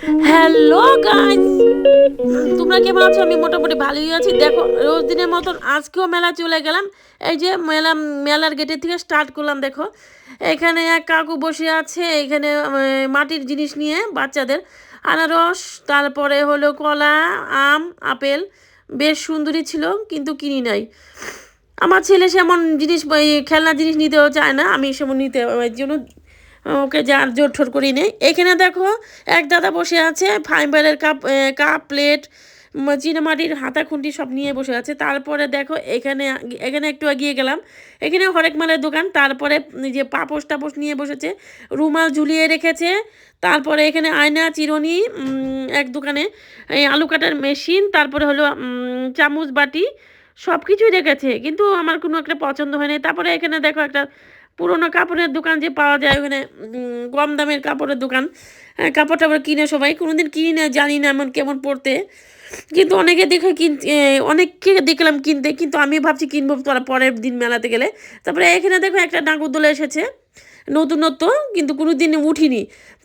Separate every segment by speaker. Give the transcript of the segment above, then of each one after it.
Speaker 1: Hello guys, তোমরা কেমন আছো? আমি মোটামুটি ভালোই আছি। দেখো, রোজ দিনের মতন আজকেও মেলা চলে গেলাম। এই যে মেলার গেটের থেকে স্টার্ট করলাম। দেখো, এখানে এক কাকু বসে আছে। এখানে মাটির জিনিস নিয়ে বাচ্চাদের আনারস, তারপরে হলো কলা, আম, আপেল বেশ সুন্দরী ছিল, কিন্তু কিনি নাই। আমার ছেলে সেমন জিনিস, খেলনা জিনিস নিতেও চায় না। আমি সেমন নিতে ওই জন্য ওকে যার জোর ঠোর করি নেই। এখানে দেখো, এক দাদা বসে আছে, ফাইবারের কাপ প্লেট, চীনামাটির হাতা খুন্তি সব নিয়ে বসে আছে। তারপরে দেখো, এখানে এখানে একটু এগিয়ে গেলাম, এখানে হরেক মালের দোকান। তারপরে যে পাপোশ টাপোশ নিয়ে বসেছে, রুমাল ঝুলিয়ে রেখেছে। তারপরে এখানে আয়না, চিরুনি, এক দোকানে এই আলু কাটার মেশিন, তারপরে হলো চামচ বাটি সব কিছুই রেখেছে, কিন্তু আমার কোনো একটা পছন্দ হয়নি। তারপরে এখানে দেখো একটা পুরোনো কাপড়ের দোকান যে পাওয়া যায় ওখানে, কম দামের কাপড়ের দোকান। কাপড় টাপড় কিনে সবাই, কোনোদিন কিনি না, জানি না এমন কেমন পড়তে, কিন্তু অনেকে দেখে অনেককে দেখলাম কিনতে, কিন্তু আমি ভাবছি কিনবো পরের দিন মেলাতে গেলে। তারপরে এখানে দেখো একটা নাগরদোলা এসেছে নতুনত্ব, কিন্তু কোনো দিন উঠিনি।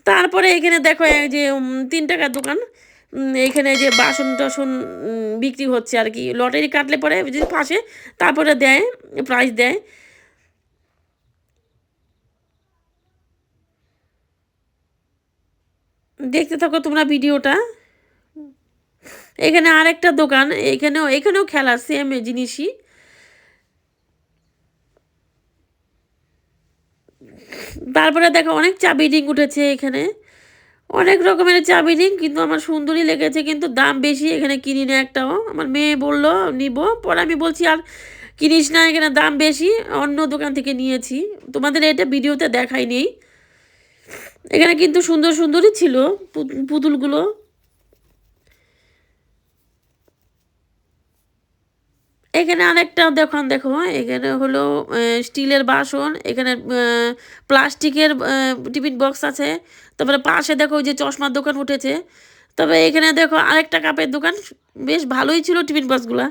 Speaker 1: তারপরে এখানে দেখো এই যে 3 টাকার দোকান, এইখানে যে বাসন টাসন বিক্রি হচ্ছে আর কি। লটারি কাটলে পরে যদি ফাঁসে তারপরে দেয়, প্রাইজ দেয়। দেখতে থাকো তোমরা ভিডিওটা। এখানে আরেকটা দোকান, এখানেও খেলা সেম জিনিসই। তারপরে দেখো অনেক চাবি রিং উঠেছে এখানে, অনেক রকমের চাবি রিং, কিন্তু আমার সুন্দরই লেগেছে, কিন্তু দাম বেশি। এখানে কিনি না একটাও। আমার মেয়ে বললো নিব, পরে আমি বলছি আর কিনিস না, এখানে দাম বেশি, অন্য দোকান থেকে নিয়েছি। তোমাদের এটা ভিডিওতে দেখাই নেই। এখানে কিন্তু সুন্দর সুন্দরই ছিল পুতুলগুলো। এখানে আরেকটা দোকান দেখো, এখানে হলো স্টিলের বাসন, এখানে প্লাস্টিকের টিফিন বক্স আছে। তারপরে পাশে দেখো ওই যে চশমার দোকান উঠেছে। তবে এখানে দেখো আরেকটা কাপের দোকান, বেশ ভালোই ছিল টিফিন বক্সগুলো।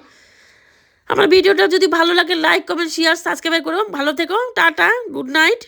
Speaker 1: আমার ভিডিওটা যদি ভালো লাগে লাইক কমেন্ট শেয়ার সাবস্ক্রাইব করো। ভালো থেকো, টাটা, গুড নাইট।